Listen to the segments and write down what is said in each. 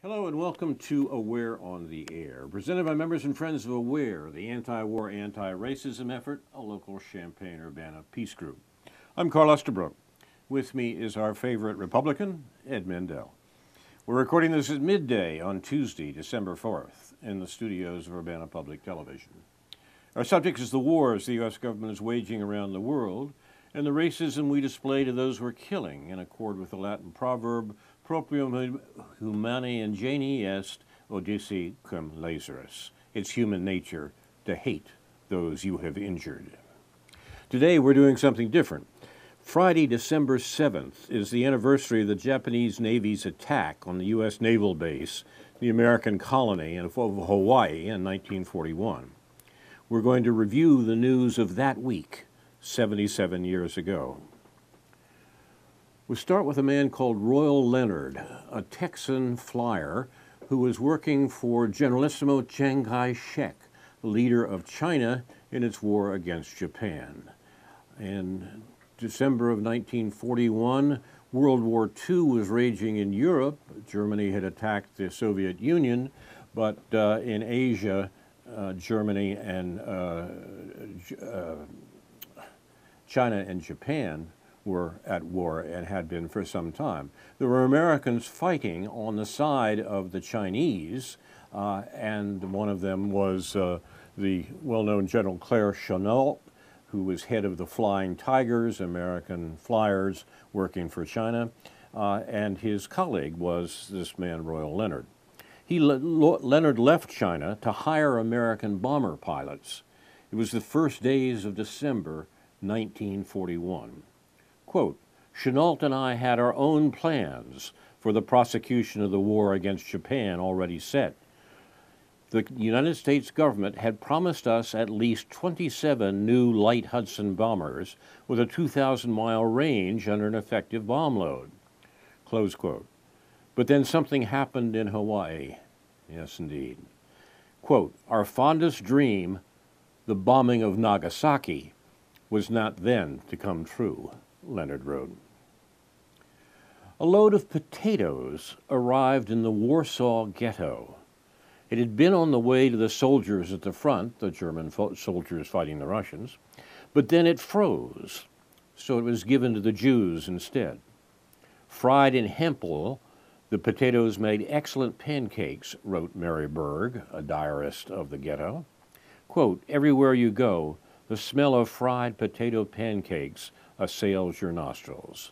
Hello and welcome to Aware on the Air, presented by members and friends of Aware, the anti-war, anti-racism effort, a local Champaign-Urbana peace group. I'm Carl Estabrook. With me is our favorite Republican, Ed Mandel. We're recording this at midday on Tuesday, December 4th, in the studios of Urbana Public Television. Our subject is the wars the U.S. government is waging around the world and the racism we display to those we're killing, in accord with the Latin proverb, proprium humani ingeni est odisse cum laceris. It's human nature to hate those you have injured. Today we're doing something different. Friday, December 7th, is the anniversary of the Japanese Navy's attack on the U.S. naval base, the American colony of Hawaii in 1941. We're going to review the news of that week, 77 years ago. We start with a man called Royal Leonard, a Texan flyer who was working for Generalissimo Chiang Kai-shek, the leader of China in its war against Japan. In December of 1941, World War II was raging in Europe. Germany had attacked the Soviet Union, but in Asia, Germany and China and Japan were at war and had been for some time. There were Americans fighting on the side of the Chinese, and one of them was the well-known General Claire Chennault, who was head of the Flying Tigers, American flyers working for China, and his colleague was this man, Royal Leonard. Leonard left China to hire American bomber pilots. It was the first days of December 1941. Quote, Chennault and I had our own plans for the prosecution of the war against Japan already set. The United States government had promised us at least 27 new light Hudson bombers with a 2,000-mile range under an effective bomb load. Close quote. But then something happened in Hawaii. Yes, indeed. Quote, our fondest dream, the bombing of Nagasaki, was not then to come true, Leonard wrote. A load of potatoes arrived in the Warsaw Ghetto. It had been on the way to the soldiers at the front, the German soldiers fighting the Russians, but then it froze, so it was given to the Jews instead. Fried in hemp oil, the potatoes made excellent pancakes, wrote Mary Berg, a diarist of the ghetto. Quote, everywhere you go, the smell of fried potato pancakes assails your nostrils.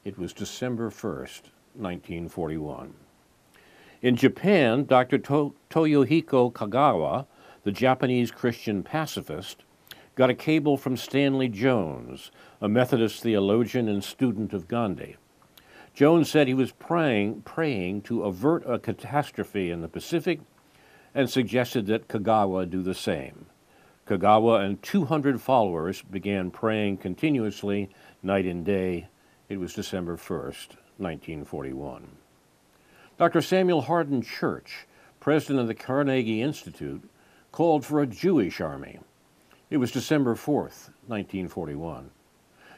It was December 1st, 1941. In Japan, Dr. Toyohiko Kagawa, the Japanese Christian pacifist, got a cable from Stanley Jones, a Methodist theologian and student of Gandhi. Jones said he was praying to avert a catastrophe in the Pacific and suggested that Kagawa do the same. Kagawa and 200 followers began praying continuously, night and day. It was December 1st, 1941. Dr. Samuel Hardin Church, president of the Carnegie Institute, called for a Jewish army. It was December 4th, 1941.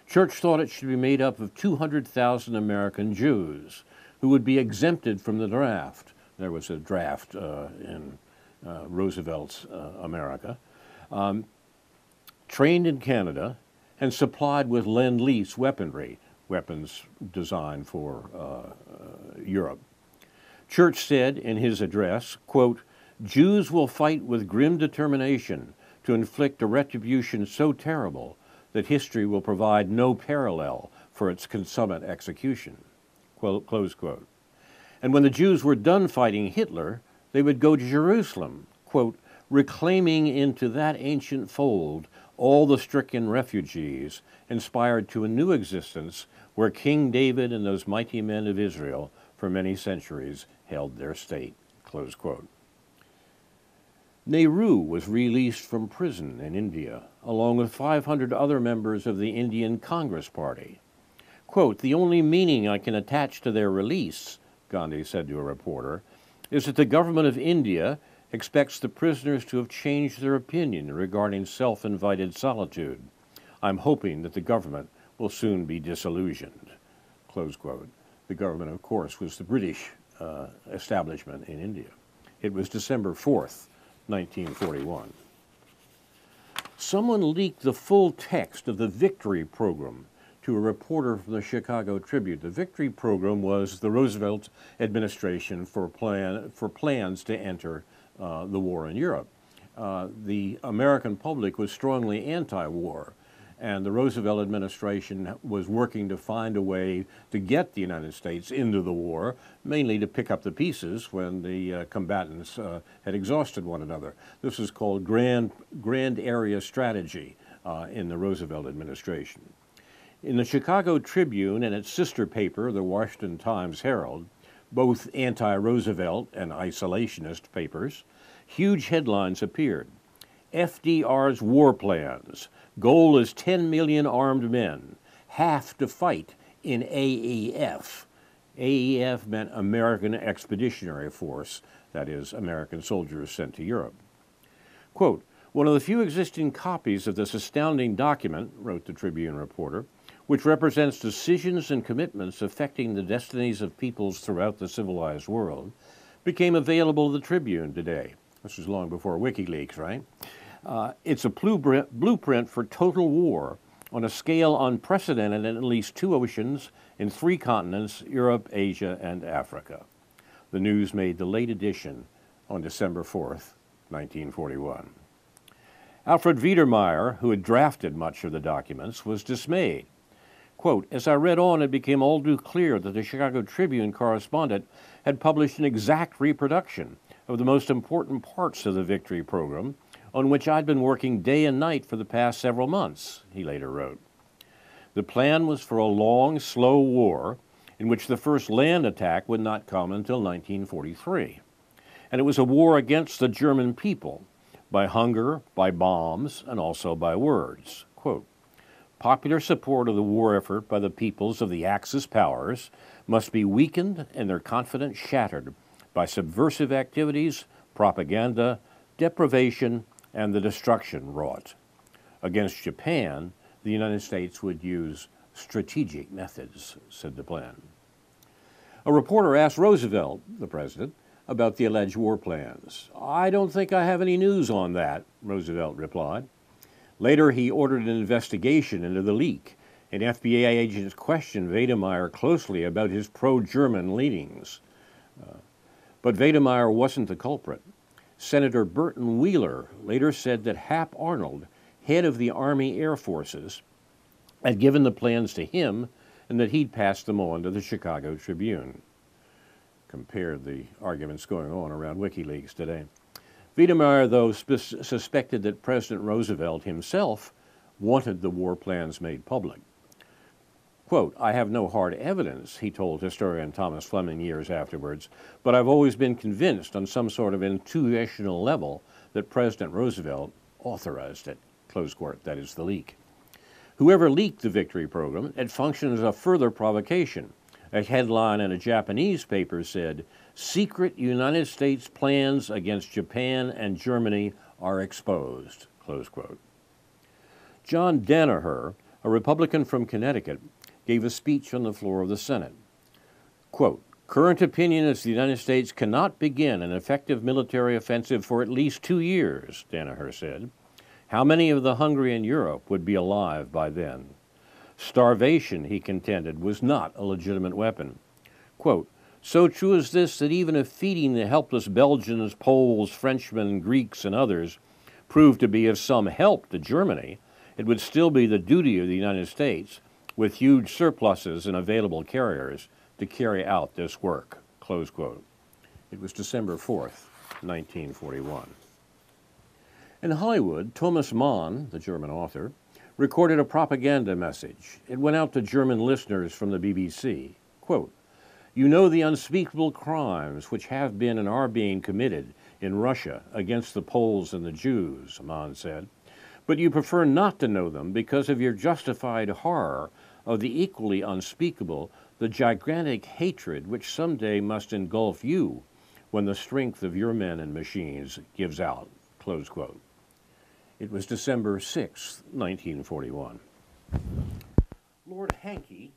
Church thought it should be made up of 200,000 American Jews who would be exempted from the draft. There was a draft in Roosevelt's America. Trained in Canada and supplied with Lend-Lease weaponry, weapons designed for Europe. Church said in his address, quote, Jews will fight with grim determination to inflict a retribution so terrible that history will provide no parallel for its consummate execution, close quote. And when the Jews were done fighting Hitler, they would go to Jerusalem, quote, reclaiming into that ancient fold all the stricken refugees, inspired to a new existence where King David and those mighty men of Israel for many centuries held their state, close quote. Nehru was released from prison in India, along with 500 other members of the Indian Congress Party. Quote, the only meaning I can attach to their release, Gandhi said to a reporter, is that the government of India expects the prisoners to have changed their opinion regarding self-invited solitude. I'm hoping that the government will soon be disillusioned, close quote. The government, of course, was the British establishment in India. It was December 4th, 1941. Someone leaked the full text of the Victory Program to a reporter from the Chicago Tribune. The Victory Program was the Roosevelt administration for plans to enter the war in Europe. The American public was strongly anti-war, and the Roosevelt administration was working to find a way to get the United States into the war, mainly to pick up the pieces when the combatants had exhausted one another. This was called grand area strategy in the Roosevelt administration. In the Chicago Tribune and its sister paper, the Washington Times-Herald, both anti-Roosevelt and isolationist papers, huge headlines appeared. FDR's war plans. Goal is 10 million armed men, half to fight in AEF. AEF meant American Expeditionary Force, that is, American soldiers sent to Europe. Quote, one of the few existing copies of this astounding document, wrote the Tribune reporter, which represents decisions and commitments affecting the destinies of peoples throughout the civilized world, became available to the Tribune today. This was long before WikiLeaks, right? It's a blueprint for total war on a scale unprecedented in at least 2 oceans in 3 continents, Europe, Asia, and Africa. The news made the late edition on December 4th, 1941. Alfred Wiedemeyer, who had drafted much of the documents, was dismayed. Quote, as I read on, it became all too clear that the Chicago Tribune correspondent had published an exact reproduction of the most important parts of the Victory Program, on which I'd been working day and night for the past several months, he later wrote. The plan was for a long, slow war in which the first land attack would not come until 1943. And it was a war against the German people, by hunger, by bombs, and also by words. Quote, popular support of the war effort by the peoples of the Axis powers must be weakened and their confidence shattered by subversive activities, propaganda, deprivation, and the destruction wrought. Against Japan, the United States would use strategic methods, said the plan. A reporter asked Roosevelt, the president, about the alleged war plans. I don't think I have any news on that, Roosevelt replied. Later, he ordered an investigation into the leak, and FBI agents questioned Wiedemeyer closely about his pro-German leanings. But Wiedemeyer wasn't the culprit. Senator Burton Wheeler later said that Hap Arnold, head of the Army Air Forces, had given the plans to him and that he'd passed them on to the Chicago Tribune. Compare the arguments going on around WikiLeaks today. Wiedemeyer, though, suspected that President Roosevelt himself wanted the war plans made public. Quote, I have no hard evidence, he told historian Thomas Fleming years afterwards, but I've always been convinced on some sort of intuitional level that President Roosevelt authorized it, close quote, that is the leak. Whoever leaked the Victory Program, it functioned as a further provocation. A headline in a Japanese paper said, secret United States plans against Japan and Germany are exposed, close quote. John Danaher, a Republican from Connecticut, gave a speech on the floor of the Senate. Quote, current opinion is the United States cannot begin an effective military offensive for at least 2 years, Danaher said. How many of the hungry in Europe would be alive by then? Starvation, he contended, was not a legitimate weapon. Quote, so true is this that even if feeding the helpless Belgians, Poles, Frenchmen, Greeks, and others proved to be of some help to Germany, it would still be the duty of the United States, with huge surpluses and available carriers, to carry out this work, close quote. It was December 4th, 1941. In Hollywood, Thomas Mann, the German author, recorded a propaganda message. It went out to German listeners from the BBC. Quote, you know the unspeakable crimes which have been and are being committed in Russia against the Poles and the Jews, Mann said, but you prefer not to know them because of your justified horror of the equally unspeakable, the gigantic hatred which someday must engulf you when the strength of your men and machines gives out, close quote. It was December 6, 1941. Lord Hankey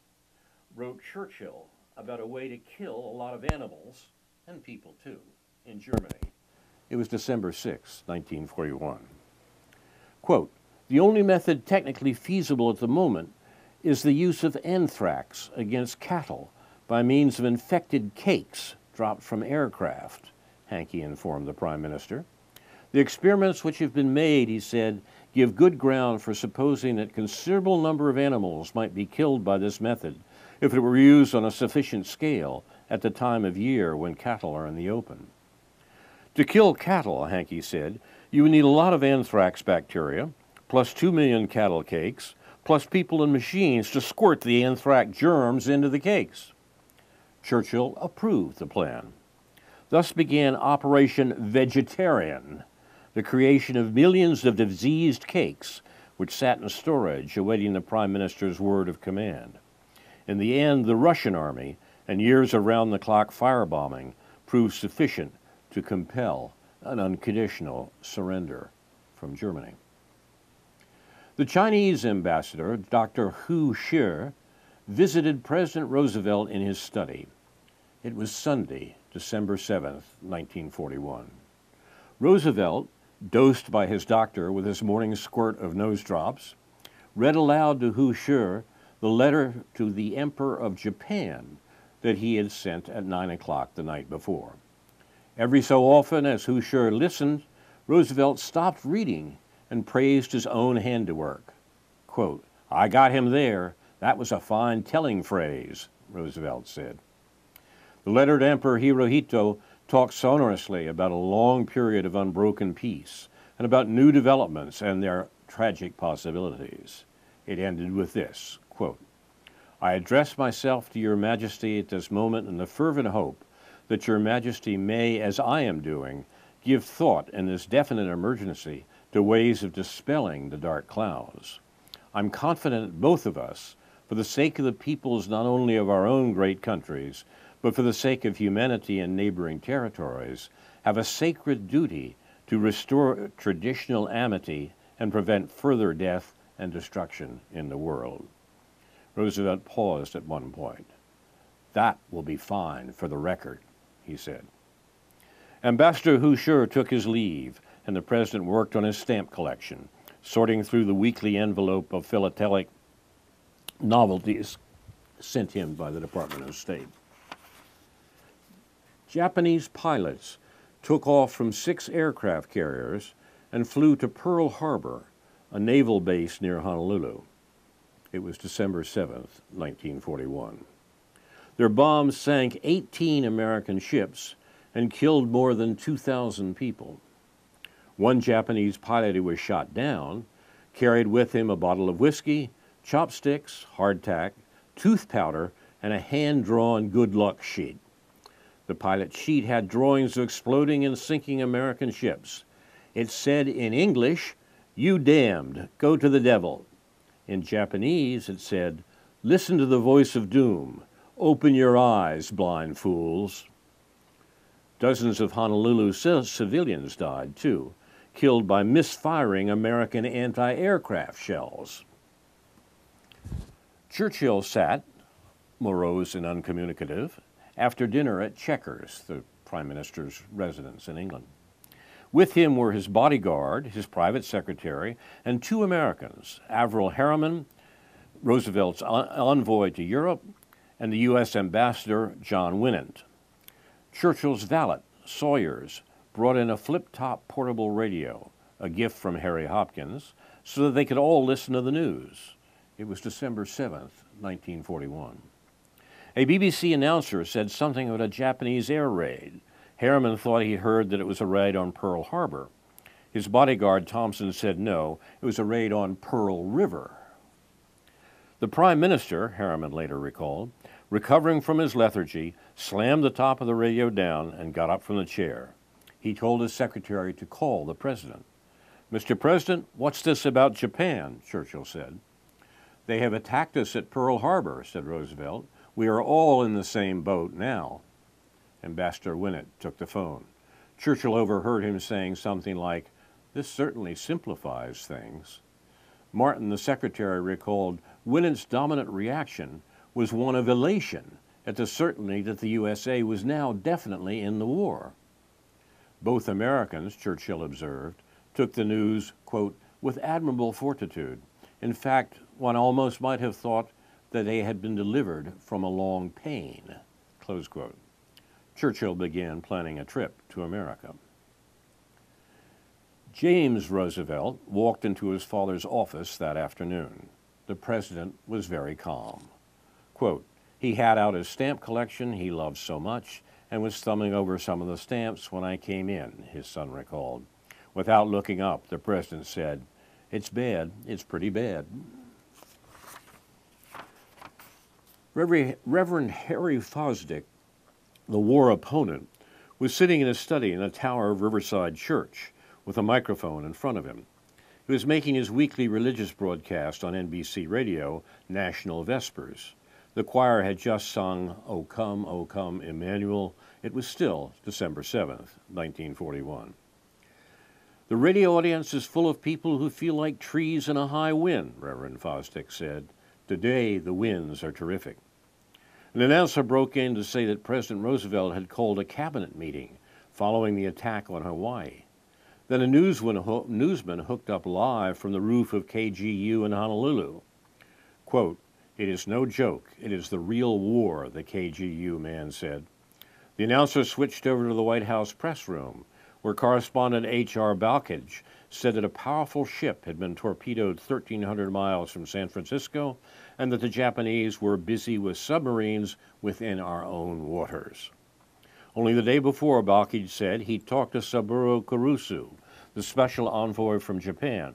wrote Churchill about a way to kill a lot of animals and people too, in Germany. It was December 6, 1941. Quote, "The only method technically feasible at the moment is the use of anthrax against cattle by means of infected cakes dropped from aircraft," Hankey informed the Prime Minister. "The experiments which have been made," he said, "give good ground for supposing that a considerable number of animals might be killed by this method if it were used on a sufficient scale at the time of year when cattle are in the open." To kill cattle, Hankey said, you would need a lot of anthrax bacteria, plus 2 million cattle cakes, plus people and machines to squirt the anthrax germs into the cakes. Churchill approved the plan. Thus began Operation Vegetarian, the creation of millions of diseased cakes which sat in storage awaiting the Prime Minister's word of command. In the end, the Russian army and years of round-the-clock firebombing proved sufficient to compel an unconditional surrender from Germany. The Chinese ambassador, Dr. Hu Shi, visited President Roosevelt in his study. It was Sunday, December 7, 1941. Roosevelt, dosed by his doctor with his morning squirt of nose drops, read aloud to Hu Shi the letter to the Emperor of Japan that he had sent at 9 o'clock the night before. Every so often, as Hu Shi listened, Roosevelt stopped reading and praised his own handiwork. Quote, "I got him there. That was a fine telling phrase," Roosevelt said. The letter to Emperor Hirohito talked sonorously about a long period of unbroken peace and about new developments and their tragic possibilities. It ended with this, quote, "I address myself to Your Majesty at this moment in the fervent hope that Your Majesty may, as I am doing, give thought in this definite emergency to ways of dispelling the dark clouds. I'm confident both of us, for the sake of the peoples not only of our own great countries, but for the sake of humanity in neighboring territories, have a sacred duty to restore traditional amity and prevent further death and destruction in the world." Roosevelt paused at one point. "That will be fine for the record," he said. Ambassador Hu Shi took his leave, and the President worked on his stamp collection, sorting through the weekly envelope of philatelic novelties sent him by the Department of State. Japanese pilots took off from 6 aircraft carriers and flew to Pearl Harbor, a naval base near Honolulu. It was December 7th, 1941. Their bombs sank 18 American ships and killed more than 2,000 people. One Japanese pilot who was shot down carried with him a bottle of whiskey, chopsticks, hardtack, tooth powder, and a hand-drawn good luck sheet. The pilot's sheet had drawings of exploding and sinking American ships. It said in English, "You damned, go to the devil." In Japanese, it said, "Listen to the voice of doom. Open your eyes, blind fools." Dozens of Honolulu civilians died, too, killed by misfiring American anti-aircraft shells. Churchill sat, morose and uncommunicative, after dinner at Chequers, the Prime Minister's residence in England. With him were his bodyguard, his private secretary, and 2 Americans, Averell Harriman, Roosevelt's envoy to Europe, and the U.S. Ambassador John Winant. Churchill's valet, Sawyers, brought in a flip-top portable radio, a gift from Harry Hopkins, so that they could all listen to the news. It was December 7th, 1941. A BBC announcer said something about a Japanese air raid. Harriman thought he heard that it was a raid on Pearl Harbor. His bodyguard, Thompson, said no, it was a raid on Pearl River. The Prime Minister, Harriman later recalled, recovering from his lethargy, slammed the top of the radio down and got up from the chair. He told his secretary to call the President. "Mr. President, what's this about Japan?" Churchill said. "They have attacked us at Pearl Harbor," said Roosevelt. "We are all in the same boat now." Ambassador Winant took the phone. Churchill overheard him saying something like, "This certainly simplifies things." Martin, the secretary, recalled Winant's dominant reaction was one of elation at the certainty that the USA was now definitely in the war. Both Americans, Churchill observed, took the news, quote, with admirable fortitude. In fact, one almost might have thought that they had been delivered from a long pain, close quote. Churchill began planning a trip to America. James Roosevelt walked into his father's office that afternoon. The president was very calm. Quote, he had out his stamp collection he loved so much and was thumbing over some of the stamps when I came in, his son recalled. Without looking up, the president said, it's bad, it's pretty bad. Reverend Harry Fosdick, the war opponent, was sitting in his study in the tower of Riverside Church with a microphone in front of him. He was making his weekly religious broadcast on NBC Radio, National Vespers. The choir had just sung, O Come, Emmanuel. It was still December 7th, 1941. The radio audience is full of people who feel like trees in a high wind, Reverend Fosdick said. Today, the winds are terrific. An announcer broke in to say that President Roosevelt had called a cabinet meeting following the attack on Hawaii. Then a newsman hooked up live from the roof of KGU in Honolulu. Quote, it is no joke. It is the real war, the KGU man said. The announcer switched over to the White House press room, where correspondent H.R. Balkage said that a powerful ship had been torpedoed 1,300 miles from San Francisco and that the Japanese were busy with submarines within our own waters. Only the day before, Balkage said he talked to Saburo Kurusu, the special envoy from Japan,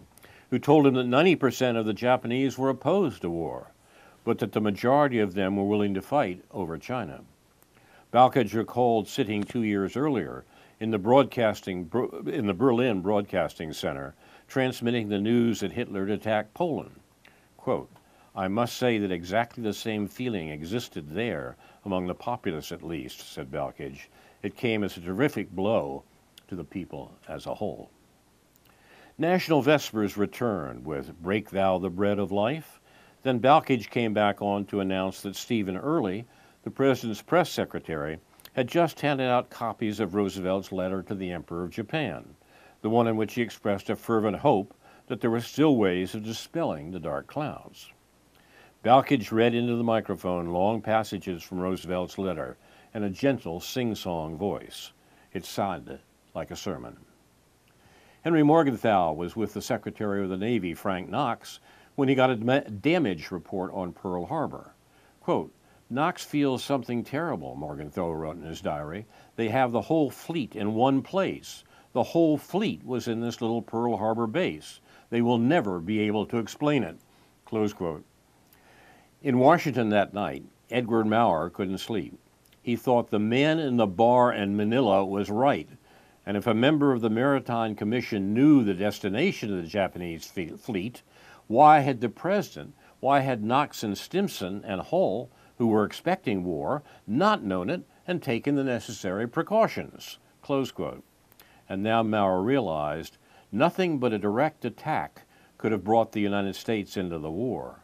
who told him that 90% of the Japanese were opposed to war, but that the majority of them were willing to fight over China. Balkage recalled sitting 2 years earlier in the Berlin Broadcasting Center, transmitting the news that Hitler had attacked Poland. Quote, I must say that exactly the same feeling existed there, among the populace at least, said Balkage. It came as a terrific blow to the people as a whole. National Vespers returned with Break Thou the Bread of Life. Then Balkage came back on to announce that Stephen Early, the president's press secretary, had just handed out copies of Roosevelt's letter to the Emperor of Japan, the one in which he expressed a fervent hope that there were still ways of dispelling the dark clouds. Balkage read into the microphone long passages from Roosevelt's letter in a gentle sing-song voice. It sounded like a sermon. Henry Morgenthau was with the Secretary of the Navy, Frank Knox, when he got a damage report on Pearl Harbor. Quote, Knox feels something terrible, Morgenthau wrote in his diary. They have the whole fleet in one place. The whole fleet was in this little Pearl Harbor base. They will never be able to explain it. Close quote. In Washington that night, Edward Maurer couldn't sleep. He thought the man in the bar in Manila was right, and if a member of the Maritime Commission knew the destination of the Japanese fleet, why had the president, why had Knox and Stimson and Hull, who were expecting war, not known it and taken the necessary precautions? Close quote. And now Maurer realized nothing but a direct attack could have brought the United States into the war.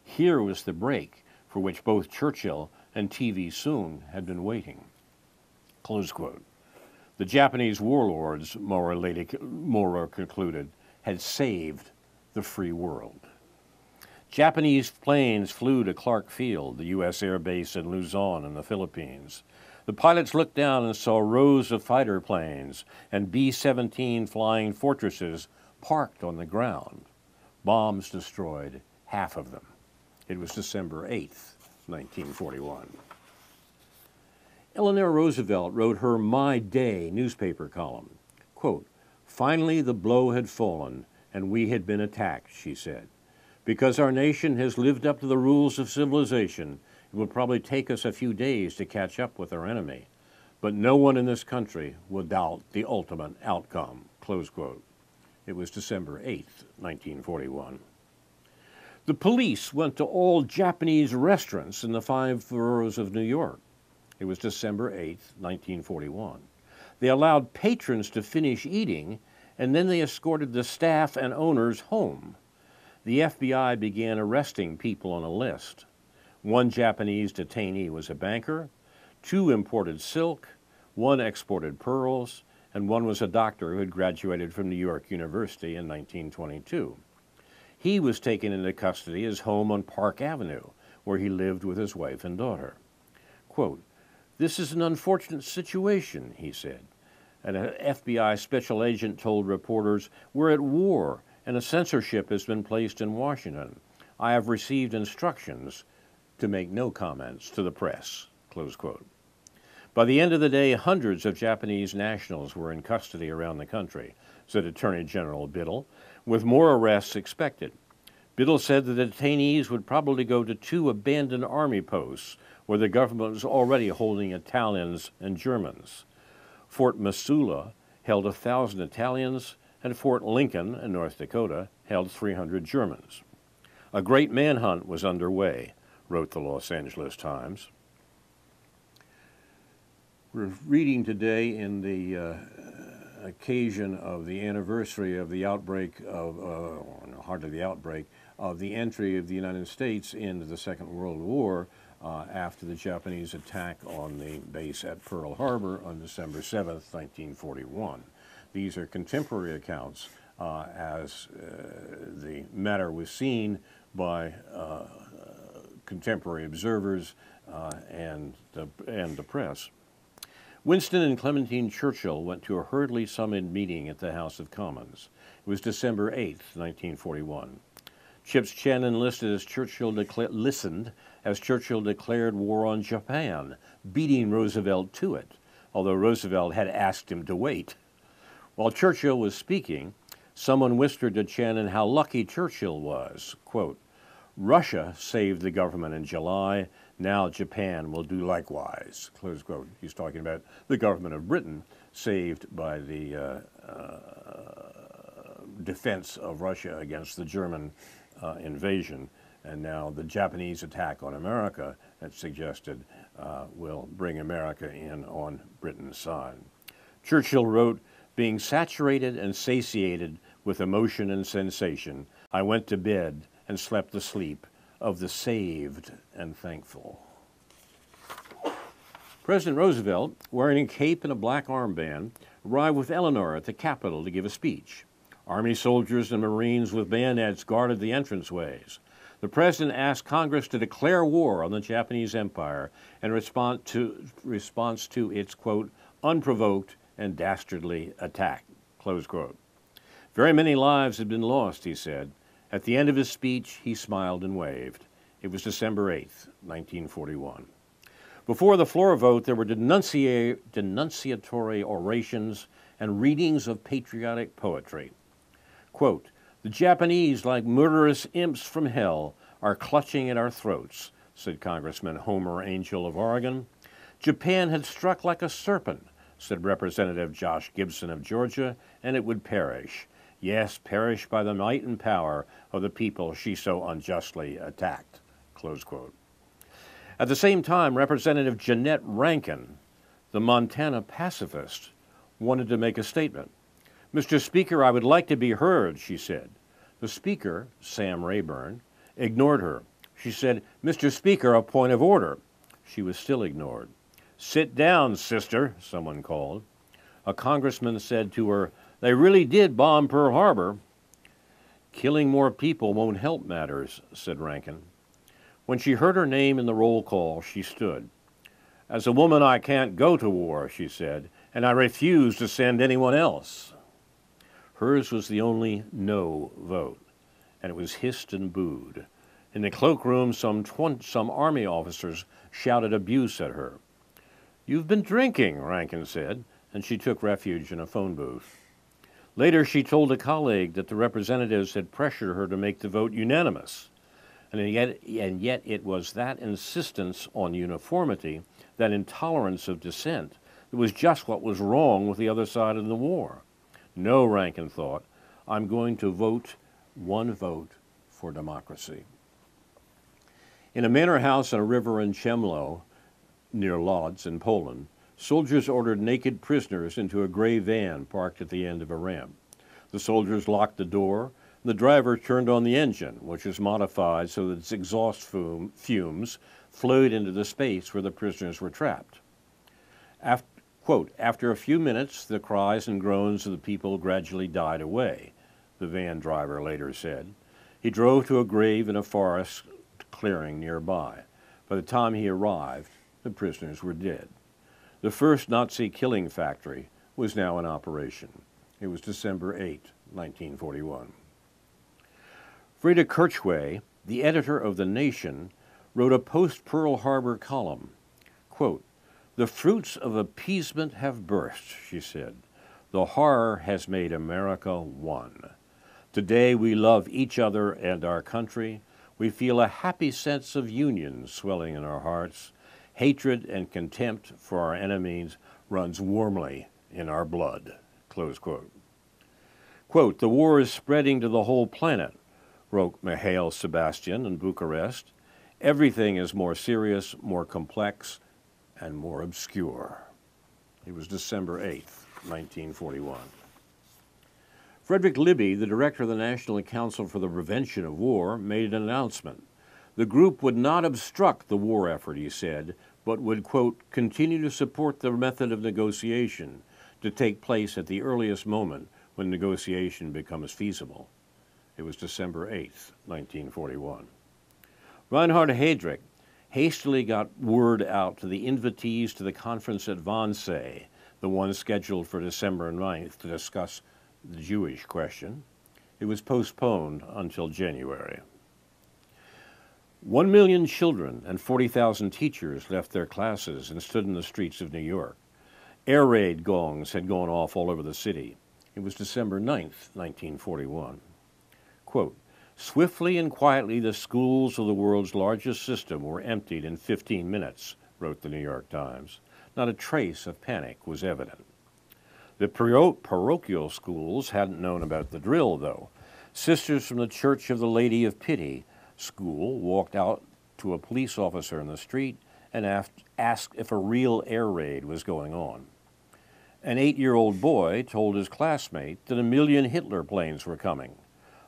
Here was the break for which both Churchill and T.V. Soong had been waiting. Close quote. The Japanese warlords, Maurer concluded, had saved the free world. Japanese planes flew to Clark Field, the U.S. Air Base in Luzon in the Philippines. The pilots looked down and saw rows of fighter planes and B-17 flying fortresses parked on the ground. Bombs destroyed half of them. It was December 8th, 1941. Eleanor Roosevelt wrote her My Day newspaper column. Quote, finally the blow had fallen and we had been attacked, she said. Because our nation has lived up to the rules of civilization, it will probably take us a few days to catch up with our enemy. But no one in this country will doubt the ultimate outcome. Close quote. It was December 8th, 1941. The police went to all Japanese restaurants in the 5 boroughs of New York. It was December 8th, 1941. They allowed patrons to finish eating, and then they escorted the staff and owners home. The FBI began arresting people on a list. One Japanese detainee was a banker, 2 imported silk, 1 exported pearls, and 1 was a doctor who had graduated from New York University in 1922. He was taken into custody at his home on Park Avenue, where he lived with his wife and daughter. Quote, "This is an unfortunate situation," he said. And an FBI special agent told reporters, "We're at war, and a censorship has been placed in Washington. I have received instructions to make no comments to the press," close quote. By the end of the day, hundreds of Japanese nationals were in custody around the country, said Attorney General Biddle, with more arrests expected. Biddle said the detainees would probably go to 2 abandoned army posts where the government was already holding Italians and Germans. Fort Missoula held 1,000 Italians, and Fort Lincoln in North Dakota held 300 Germans. A great manhunt was underway, wrote the Los Angeles Times. We're reading today in the occasion of the anniversary of the outbreak of, hardly the outbreak, of the entry of the United States into the Second World War after the Japanese attack on the base at Pearl Harbor on December 7th, 1941. These are contemporary accounts as the matter was seen by contemporary observers and the press. Winston and Clementine Churchill went to a hurriedly summoned meeting at the House of Commons. It was December 8th, 1941. Chips Chen listened as Churchill declared war on Japan, beating Roosevelt to it, although Roosevelt had asked him to wait. While Churchill was speaking, someone whispered to Chen how lucky Churchill was. Quote, "Russia saved the government in July. Now Japan will do likewise," close quote. He's talking about the government of Britain saved by the defense of Russia against the German invasion. And now the Japanese attack on America, it's suggested, will bring America in on Britain's side. Churchill wrote, "Being saturated and satiated with emotion and sensation, I went to bed and slept the sleep of the saved and thankful." President Roosevelt, wearing a cape and a black armband, arrived with Eleanor at the Capitol to give a speech. Army soldiers and Marines with bayonets guarded the entranceways. The president asked Congress to declare war on the Japanese Empire in response to its, quote, "unprovoked and dastardly attack," close quote. Very many lives had been lost, he said. At the end of his speech, he smiled and waved. It was December 8th, 1941. Before the floor vote, there were denunciatory orations and readings of patriotic poetry. Quote, "The Japanese, like murderous imps from hell, are clutching at our throats," said Congressman Homer Angel of Oregon. "Japan had struck like a serpent," said Representative Josh Gibson of Georgia, "and it would perish. Yes, perish by the might and power of the people she so unjustly attacked," close quote. At the same time, Representative Jeanette Rankin, the Montana pacifist, wanted to make a statement. "Mr. Speaker, I would like to be heard," she said. The Speaker, Sam Rayburn, ignored her. She said, "Mr. Speaker, a point of order." She was still ignored. "Sit down, sister," someone called. A congressman said to her, "They really did bomb Pearl Harbor." "Killing more people won't help matters," said Rankin. When she heard her name in the roll call, she stood. "As a woman, I can't go to war," she said, "and I refuse to send anyone else." Hers was the only no vote, and it was hissed and booed. In the cloakroom, some Army officers shouted abuse at her. "You've been drinking," Rankin said, and she took refuge in a phone booth. Later, she told a colleague that the representatives had pressured her to make the vote unanimous. And yet it was that insistence on uniformity, that intolerance of dissent, that was just what was wrong with the other side of the war. "No," Rankin thought, "I'm going to vote one vote for democracy." In a manor house on a river in Chemlo, near Lodz in Poland, soldiers ordered naked prisoners into a gray van parked at the end of a ramp. The soldiers locked the door, The driver turned on the engine, which was modified so that its exhaust fumes flowed into the space where the prisoners were trapped. After a few minutes, the cries and groans of the people gradually died away, the van driver later said. He drove to a grave in a forest clearing nearby. By the time he arrived, the prisoners were dead. The first Nazi killing factory was now in operation. It was December 8, 1941. Frida Kirchway, the editor of The Nation, wrote a post-Pearl Harbor column. Quote, "The fruits of appeasement have burst," she said. "The horror has made America one. Today we love each other and our country. We feel a happy sense of union swelling in our hearts. Hatred and contempt for our enemies runs warmly in our blood." Close quote. Quote, "The war is spreading to the whole planet," wrote Mihail Sebastian in Bucharest. "Everything is more serious, more complex, and more obscure." It was December 8th, 1941. Frederick Libby, the director of the National Council for the Prevention of War, made an announcement. The group would not obstruct the war effort, he said, but would, quote, "continue to support the method of negotiation to take place at the earliest moment when negotiation becomes feasible." It was December 8th, 1941. Reinhard Heydrich hastily got word out to the invitees to the conference at Wannsee, the one scheduled for December 9th to discuss the Jewish question. It was postponed until January. 1 million children and 40,000 teachers left their classes and stood in the streets of New York. Air raid gongs had gone off all over the city. It was December 9th, 1941. Quote, "Swiftly and quietly the schools of the world's largest system were emptied in 15 minutes, wrote the New York Times. Not a trace of panic was evident. The parochial schools hadn't known about the drill, though. Sisters from the Church of the Lady of Pity school walked out to a police officer in the street and asked if a real air raid was going on. An 8-year-old boy told his classmate that 1 million Hitler planes were coming.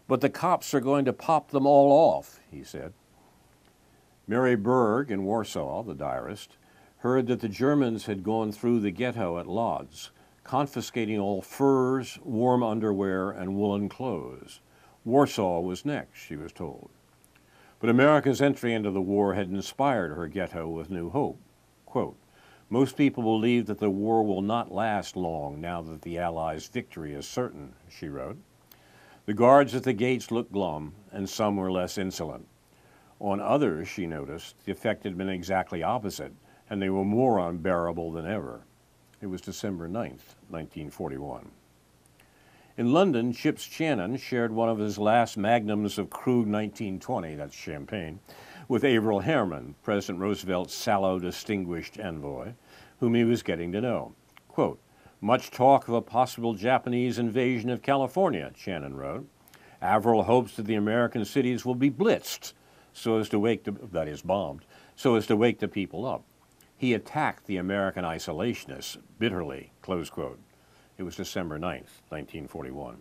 But the cops are going to pop them all off, he said. Mary Berg in Warsaw, the diarist, heard that the Germans had gone through the ghetto at Lodz, confiscating all furs, warm underwear, and woolen clothes. Warsaw was next, she was told. But America's entry into the war had inspired her ghetto with new hope. Quote, "Most people believe that the war will not last long now that the Allies' victory is certain," she wrote. The guards at the gates looked glum, and some were less insolent. On others, she noticed, the effect had been exactly opposite, and they were more unbearable than ever. It was December 9th, 1941. In London, Chips Channon shared one of his last magnums of Krug 1920, that's champagne, with Averell Harriman, President Roosevelt's sallow, distinguished envoy, whom he was getting to know. Quote, "Much talk of a possible Japanese invasion of California," Channon wrote. "Averell hopes that the American cities will be blitzed, so as to wake bombed, so as to wake the people up. He attacked the American isolationists bitterly," close quote. It was December 9th, 1941.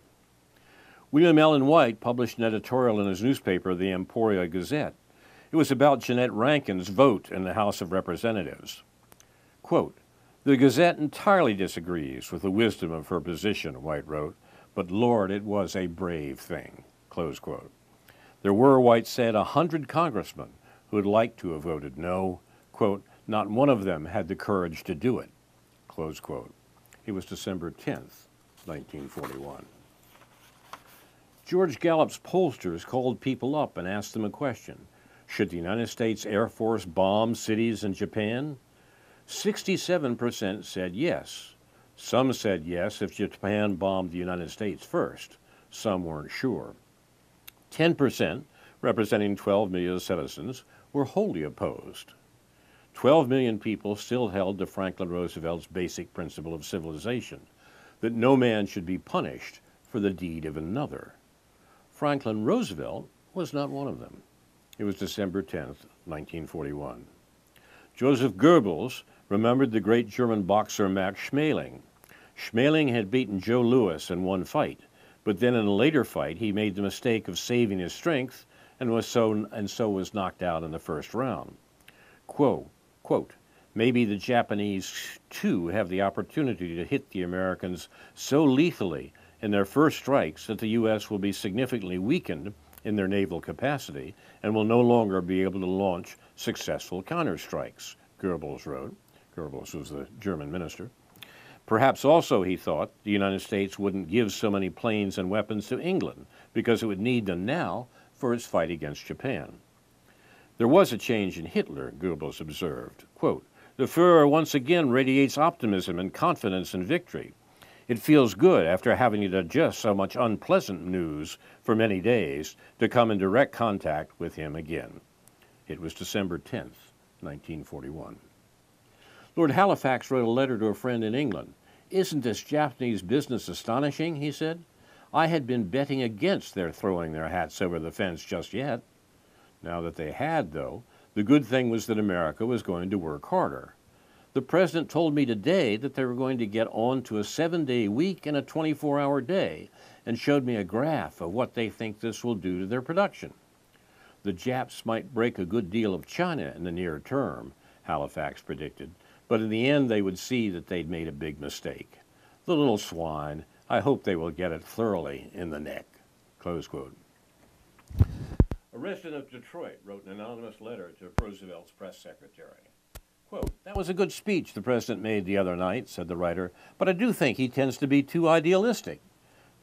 William Ellen White published an editorial in his newspaper, the Emporia Gazette. It was about Jeanette Rankin's vote in the House of Representatives. Quote, "The Gazette entirely disagrees with the wisdom of her position," White wrote, "but Lord, it was a brave thing," close quote. There were, White said, 100 congressmen who would like to have voted no. Quote, "Not one of them had the courage to do it," close quote. It was December 10th, 1941. George Gallup's pollsters called people up and asked them a question. Should the United States Air Force bomb cities in Japan? 67% said yes. Some said yes if Japan bombed the United States first. Some weren't sure. 10%, representing 12 million citizens, were wholly opposed. 12 million people still held to Franklin Roosevelt's basic principle of civilization, that no man should be punished for the deed of another. Franklin Roosevelt was not one of them. It was December 10th, 1941. Joseph Goebbels remembered the great German boxer Max Schmeling. Schmeling had beaten Joe Louis in one fight, But then in a later fight, he made the mistake of saving his strength and so was knocked out in the first round. Quote, maybe the Japanese, too, have the opportunity to hit the Americans so lethally in their first strikes that the U.S. will be significantly weakened in their naval capacity and will no longer be able to launch successful counterstrikes, Goebbels wrote. Goebbels was the German minister. Perhaps also, he thought, the United States wouldn't give so many planes and weapons to England because it would need them now for its fight against Japan. There was a change in Hitler, Goebbels observed. Quote, the Führer once again radiates optimism and confidence in victory. It feels good, after having to digest so much unpleasant news for many days, to come in direct contact with him again. It was December 10th, 1941. Lord Halifax wrote a letter to a friend in England. Isn't this Japanese business astonishing, he said. I had been betting against their throwing their hats over the fence just yet. Now that they had, though, the good thing was that America was going to work harder. The President told me today that they were going to get on to a 7-day week and a 24-hour day, and showed me a graph of what they think this will do to their production. The Japs might break a good deal of China in the near term, Halifax predicted, but in the end they would see that they'd made a big mistake. The little swine, I hope they will get it thoroughly in the neck. Close quote. A resident of Detroit wrote an anonymous letter to Roosevelt's press secretary. Quote, that was a good speech the President made the other night, said the writer, but I do think he tends to be too idealistic.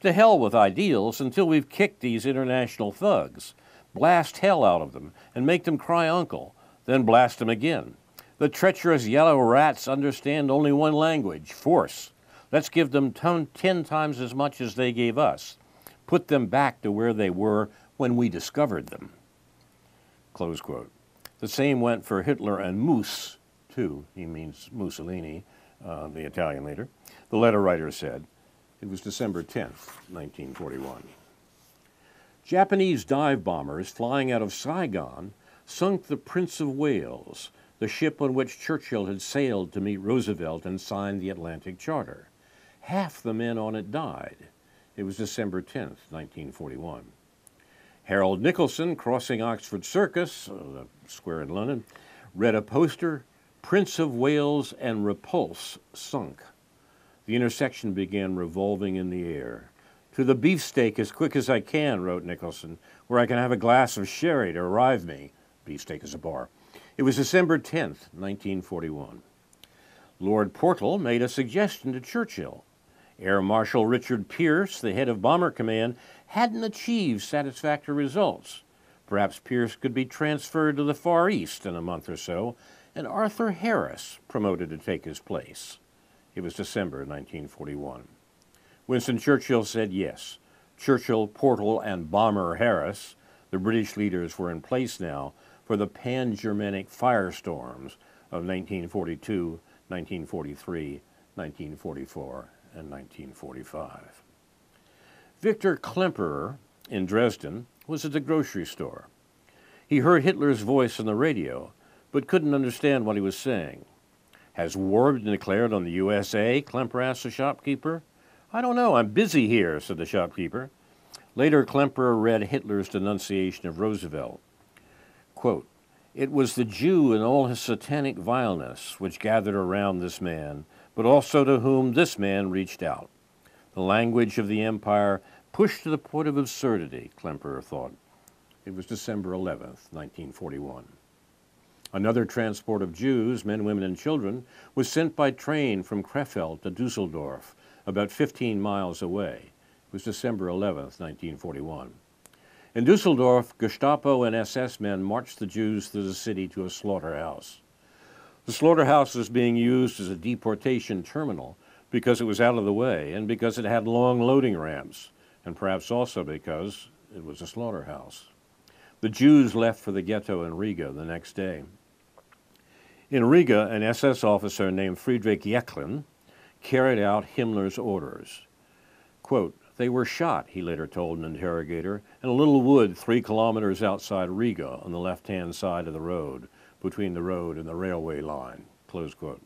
To hell with ideals until we've kicked these international thugs. Blast hell out of them and make them cry uncle, then blast them again. The treacherous yellow rats understand only one language, force. Let's give them 10 times as much as they gave us. Put them back to where they were when we discovered them. Close quote. The same went for Hitler and Moose, too. He means Mussolini, the Italian leader. The letter writer said, it was December 10th, 1941. Japanese dive bombers flying out of Saigon sunk the Prince of Wales, the ship on which Churchill had sailed to meet Roosevelt and signed the Atlantic Charter. Half the men on it died. It was December 10th, 1941. Harold Nicholson, crossing Oxford Circus, the square in London, read a poster, Prince of Wales and Repulse sunk. The intersection began revolving in the air. To the beefsteak as quick as I can, wrote Nicholson, where I can have a glass of sherry to arrive me. Beefsteak is a bar. It was December 10th, 1941. Lord Portal made a suggestion to Churchill. Air Marshal Richard Pierce, the head of Bomber Command, hadn't achieved satisfactory results. Perhaps Pierce could be transferred to the Far East in a month or so, and Arthur Harris promoted to take his place. It was December 1941. Winston Churchill said yes. Churchill, Portal, and Bomber Harris, the British leaders, were in place now for the pan-Germanic firestorms of 1942, 1943, 1944, and 1945. Victor Klemperer in Dresden was at the grocery store. He heard Hitler's voice on the radio, but couldn't understand what he was saying. Has war been declared on the USA? Klemperer asked the shopkeeper. I don't know, I'm busy here, said the shopkeeper. Later, Klemperer read Hitler's denunciation of Roosevelt. Quote, it was the Jew in all his satanic vileness which gathered around this man, but also to whom this man reached out. The language of the empire pushed to the point of absurdity, Klemperer thought. It was December 11th, 1941. Another transport of Jews, men, women, and children, was sent by train from Krefeld to Dusseldorf, about 15 miles away. It was December 11th, 1941. In Dusseldorf, Gestapo and SS men marched the Jews through the city to a slaughterhouse. The slaughterhouse was being used as a deportation terminal because it was out of the way and because it had long loading ramps, and perhaps also because it was a slaughterhouse. The Jews left for the ghetto in Riga the next day. In Riga, an SS officer named Friedrich Jeckeln carried out Himmler's orders. Quote, they were shot, he later told an interrogator, in a little wood 3 kilometers outside Riga on the left-hand side of the road, between the road and the railway line. Close quote.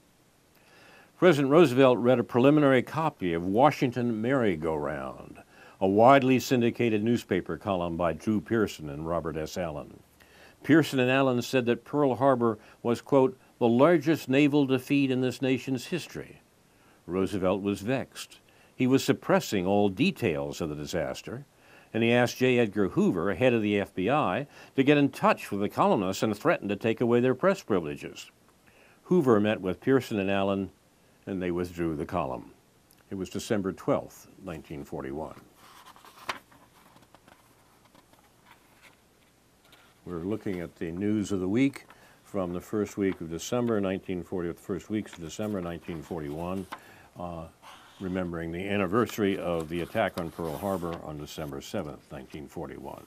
President Roosevelt read a preliminary copy of Washington Merry-Go-Round, a widely syndicated newspaper column by Drew Pearson and Robert S. Allen. Pearson and Allen said that Pearl Harbor was, quote, the largest naval defeat in this nation's history. Roosevelt was vexed. He was suppressing all details of the disaster, and he asked J. Edgar Hoover, head of the FBI, to get in touch with the columnists and threaten to take away their press privileges. Hoover met with Pearson and Allen, and they withdrew the column. It was December 12, 1941. We're looking at the news of the week from the first week of December 1940, the first weeks of December 1941, remembering the anniversary of the attack on Pearl Harbor on December 7th, 1941.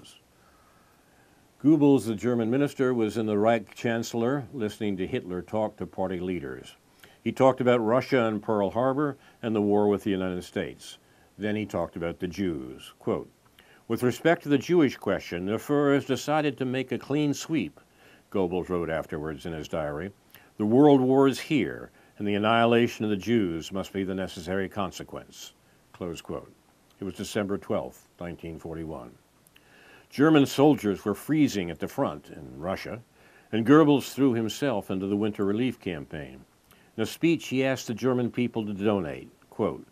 Goebbels, the German minister, was in the Reich Chancellor listening to Hitler talk to party leaders. He talked about Russia and Pearl Harbor and the war with the United States. Then he talked about the Jews. Quote, with respect to the Jewish question, the Führer has decided to make a clean sweep, Goebbels wrote afterwards in his diary. The world war is here, and the annihilation of the Jews must be the necessary consequence. Close quote. It was December 12, 1941. German soldiers were freezing at the front in Russia, and Goebbels threw himself into the winter relief campaign. In a speech, he asked the German people to donate, quote,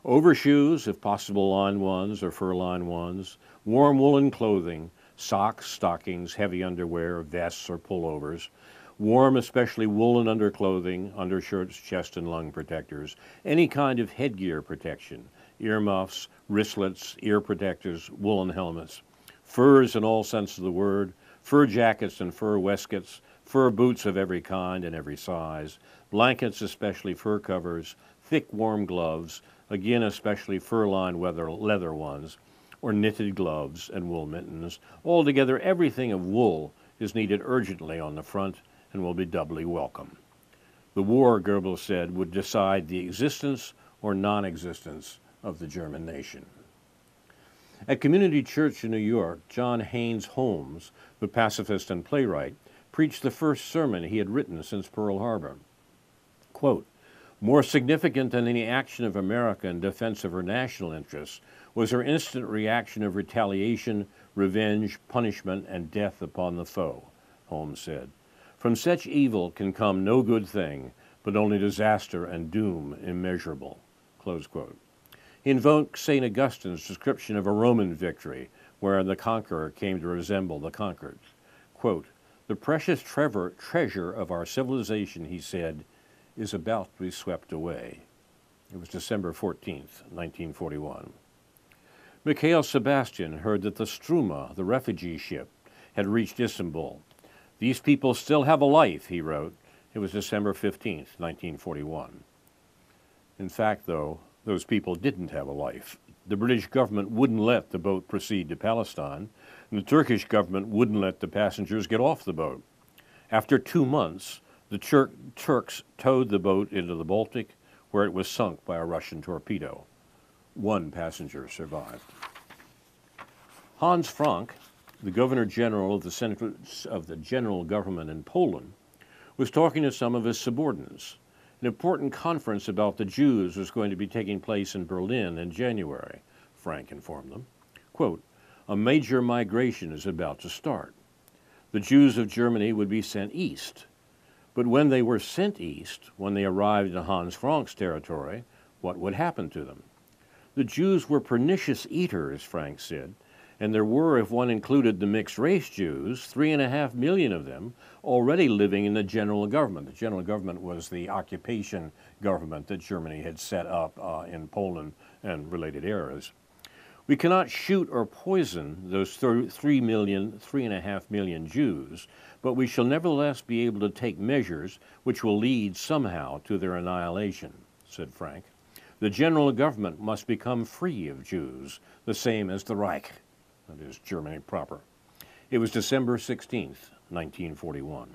overshoes, if possible lined ones or fur-lined ones, warm woolen clothing, socks, stockings, heavy underwear, vests or pullovers, warm, especially woolen underclothing, undershirts, chest and lung protectors, any kind of headgear protection, earmuffs, wristlets, ear protectors, woolen helmets, furs in all sense of the word, fur jackets and fur waistcoats, fur boots of every kind and every size, blankets, especially fur covers, thick warm gloves, again especially fur-lined leather ones, or knitted gloves and wool mittens. Altogether, everything of wool is needed urgently on the front and will be doubly welcome. The war, Goebbels said, would decide the existence or non-existence of the German nation. At Community Church in New York, John Haynes Holmes, the pacifist and playwright, preached the first sermon he had written since Pearl Harbor. Quote, more significant than any action of America in defense of her national interests was her instant reaction of retaliation, revenge, punishment, and death upon the foe, Holmes said. From such evil can come no good thing, but only disaster and doom immeasurable. Close quote. He invoked St. Augustine's description of a Roman victory, wherein the conqueror came to resemble the conquered. Quote, the precious treasure of our civilization, he said, is about to be swept away. It was December 14th, 1941. Mikhail Sebastian heard that the Struma, the refugee ship, had reached Istanbul. These people still have a life, he wrote. It was December 15th, 1941. In fact, though, those people didn't have a life. The British government wouldn't let the boat proceed to Palestine, and the Turkish government wouldn't let the passengers get off the boat. After 2 months, the Turks towed the boat into the Baltic, where it was sunk by a Russian torpedo. 1 passenger survived. Hans Frank, the Governor General of the General Government in Poland, was talking to some of his subordinates. An important conference about the Jews was going to be taking place in Berlin in January, Frank informed them. Quote, a major migration is about to start. The Jews of Germany would be sent east. But when they were sent east, when they arrived in Hans Frank's territory, what would happen to them? The Jews were pernicious eaters, Frank said, and there were, if one included the mixed-race Jews, 3.5 million of them already living in the general government. The general government was the occupation government that Germany had set up in Poland and related areas. We cannot shoot or poison those 3.5 million Jews, but we shall nevertheless be able to take measures which will lead somehow to their annihilation, said Frank. The general government must become free of Jews, the same as the Reich, that is, Germany proper. It was December 16th, 1941.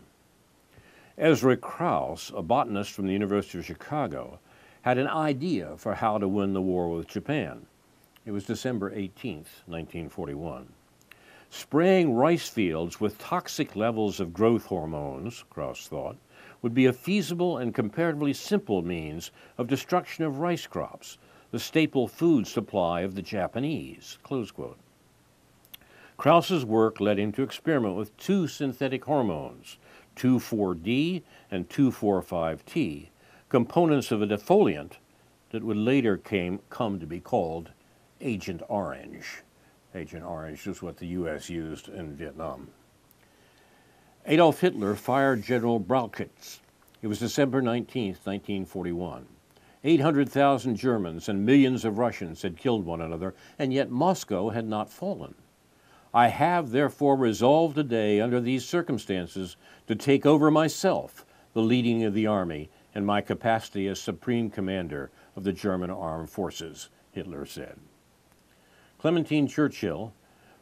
Ezra Krauss, a botanist from the University of Chicago, had an idea for how to win the war with Japan. It was December 18th, 1941. Spraying rice fields with toxic levels of growth hormones, Krauss thought, would be a feasible and comparatively simple means of destruction of rice crops, the staple food supply of the Japanese, close quote. Krause's work led him to experiment with two synthetic hormones, 2,4-D and 2,4,5-T, components of a defoliant that would later come to be called Agent Orange. Agent Orange is what the U.S. used in Vietnam. Adolf Hitler fired General Brauchitsch. It was December 19, 1941. 800,000 Germans and millions of Russians had killed one another, and yet Moscow had not fallen. I have therefore resolved today, under these circumstances, to take over myself the leading of the army in my capacity as Supreme Commander of the German Armed Forces, Hitler said. Clementine Churchill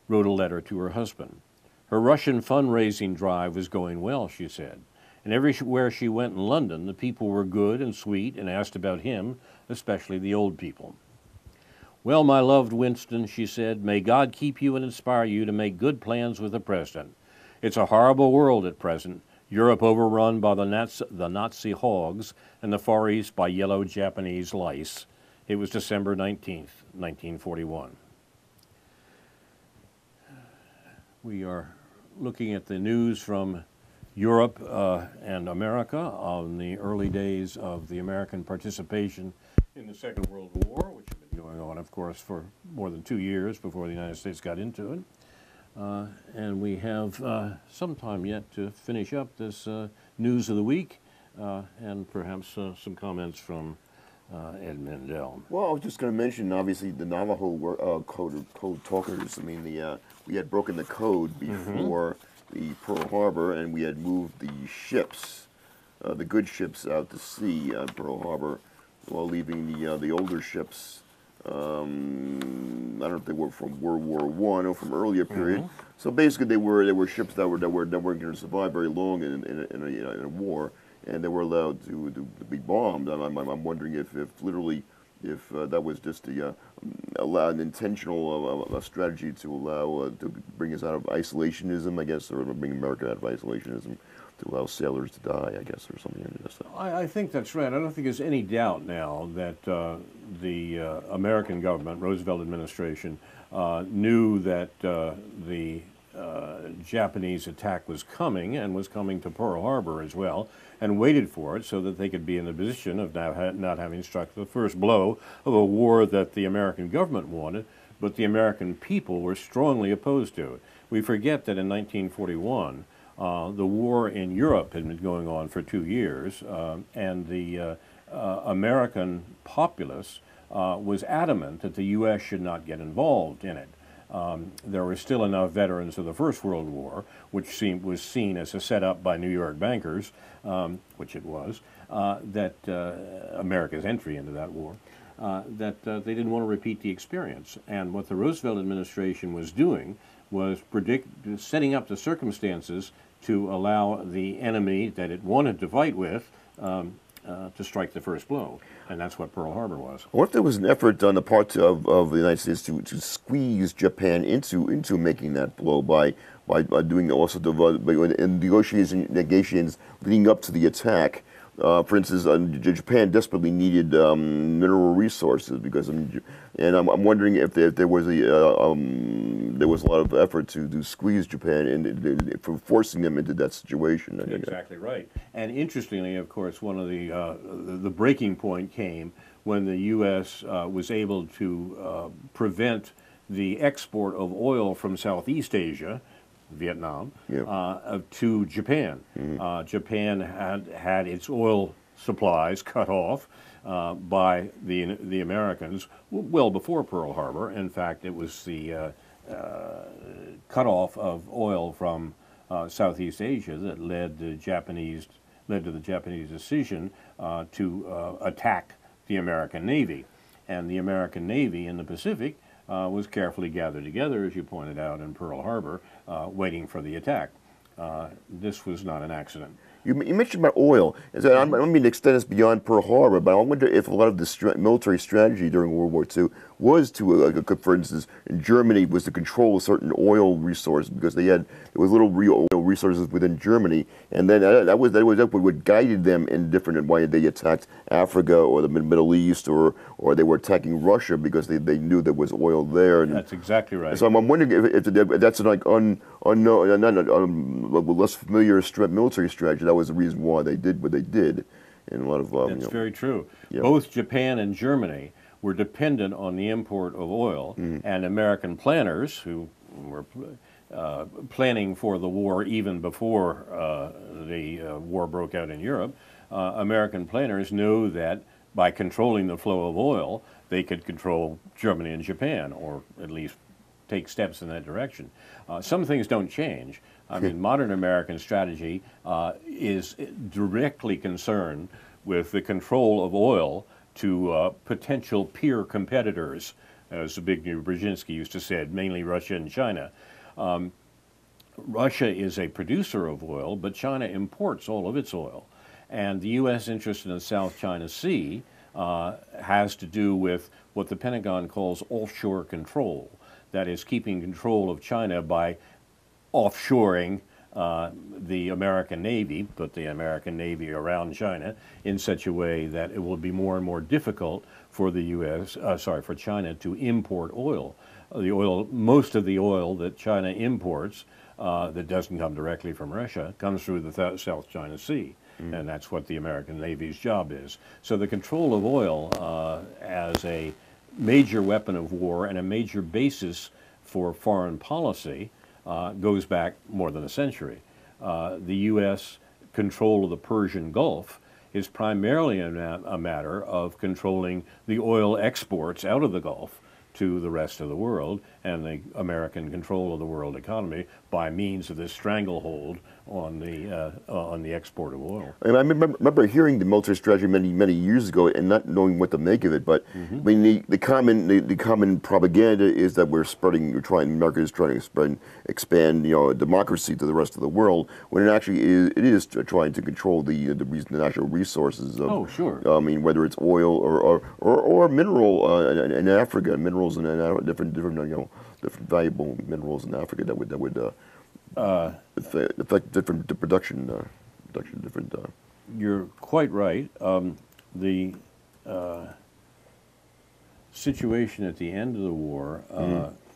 wrote a letter to her husband. Her Russian fundraising drive was going well, she said, and everywhere she went in London, the people were good and sweet and asked about him, especially the old people. Well, my loved Winston, she said, may God keep you and inspire you to make good plans with the President. It's a horrible world at present, Europe overrun by the Nazi hogs and the Far East by yellow Japanese lice. It was December 19th, 1941. We are looking at the news from Europe and America on the early days of the American participation in the Second World War, which had been going on, of course, for more than 2 years before the United States got into it. And we have some time yet to finish up this news of the week and perhaps some comments from Ed Mandel. Well, I was just going to mention, obviously, the Navajo code talkers. I mean, we had broken the code before the Pearl Harbor, and we had moved the ships, the good ships, out to sea at Pearl Harbor, while leaving the older ships. I don't know if they were from World War I or from earlier period. So basically, they were ships that weren't going to survive very long in a war, and they were allowed to be bombed. And I'm wondering if literally that was just an intentional strategy to allow to bring us out of isolationism, I guess, or bring America out of isolationism, to allow sailors to die, I guess, or something like that. I think that's right. I don't think there's any doubt now that the American government, Roosevelt administration, knew that the Japanese attack was coming, and was coming to Pearl Harbor as well, and waited for it so that they could be in the position of not having struck the first blow of a war that the American government wanted, but the American people were strongly opposed to it. We forget that in 1941, the war in Europe had been going on for 2 years, and the American populace was adamant that the U.S. should not get involved in it. There were still enough veterans of the First World War, which was seen as a setup by New York bankers, which it was, that America's entry into that war, that they didn't want to repeat the experience. And what the Roosevelt administration was doing was setting up the circumstances to allow the enemy that it wanted to fight with to strike the first blow. And that's what Pearl Harbor was. What if there was an effort on the part of the United States to squeeze Japan into making that blow by doing also in negotiations leading up to the attack? For instance, Japan desperately needed mineral resources because, and I'm wondering if there was a lot of effort to squeeze Japan for forcing them into that situation. Exactly right. And interestingly, of course, one of the breaking point came when the U.S. Was able to prevent the export of oil from Southeast Asia, Vietnam, to Japan. Japan had its oil supplies cut off by the Americans well before Pearl Harbor. In fact, it was the cutoff of oil from Southeast Asia that led to the Japanese decision to attack the American Navy. And the American Navy in the Pacific was carefully gathered together, as you pointed out, in Pearl Harbor, waiting for the attack. This was not an accident. You mentioned about oil. I don't mean to extend this beyond Pearl Harbor, but I wonder if a lot of the military strategy during World War II was to, for instance, in Germany, was to control a certain oil resource because there was little real oil resources within Germany, and then that what guided them in different why they attacked Africa or the Middle East or they were attacking Russia because they knew there was oil there. And that's exactly right. so I'm wondering if that's like unknown, less familiar military strategy. That was the reason why they did what they did. In a lot of that's very true. Yeah. Both Japan and Germany were dependent on the import of oil, and American planners who were planning for the war even before the war broke out in Europe, American planners knew that by controlling the flow of oil, they could control Germany and Japan, or at least take steps in that direction. Some things don't change. I mean, modern American strategy is directly concerned with the control of oil to potential peer competitors, as Zbigniew Brzezinski used to say, mainly Russia and China. Russia is a producer of oil, but China imports all of its oil. And the U.S. interest in the South China Sea has to do with what the Pentagon calls offshore control. That is, keeping control of China by offshoring the American Navy, put the American Navy around China in such a way that it will be more and more difficult for the for China to import oil. Most of the oil that China imports that doesn't come directly from Russia comes through the South China Sea. And that's what the American Navy's job is. So the control of oil as a major weapon of war and a major basis for foreign policy goes back more than a century. The U.S. control of the Persian Gulf is primarily a matter of controlling the oil exports out of the Gulf to the rest of the world, and the American control of the world economy by means of this stranglehold on the export of oil. And I remember hearing the military strategy many years ago and not knowing what to make of it. But I mean, the common propaganda is that America is trying to expand democracy to the rest of the world, when it actually is trying to control the natural resources. Oh, sure. I mean, whether it's oil or mineral in Africa, minerals and different valuable minerals in Africa that would affect different production. You're quite right. The situation at the end of the war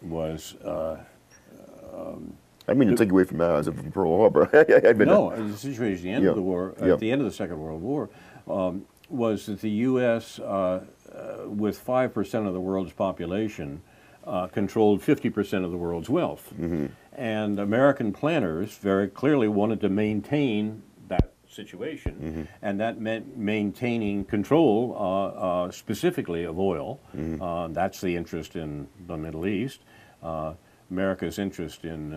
was. I mean to take away from that, as from Pearl Harbor. No, the situation at the end of the war, at the end of the Second World War, was that the U.S. With 5% of the world's population, controlled 50% of the world's wealth. And American planners very clearly wanted to maintain that situation, and that meant maintaining control specifically of oil. That's the interest in the Middle East. America's interest in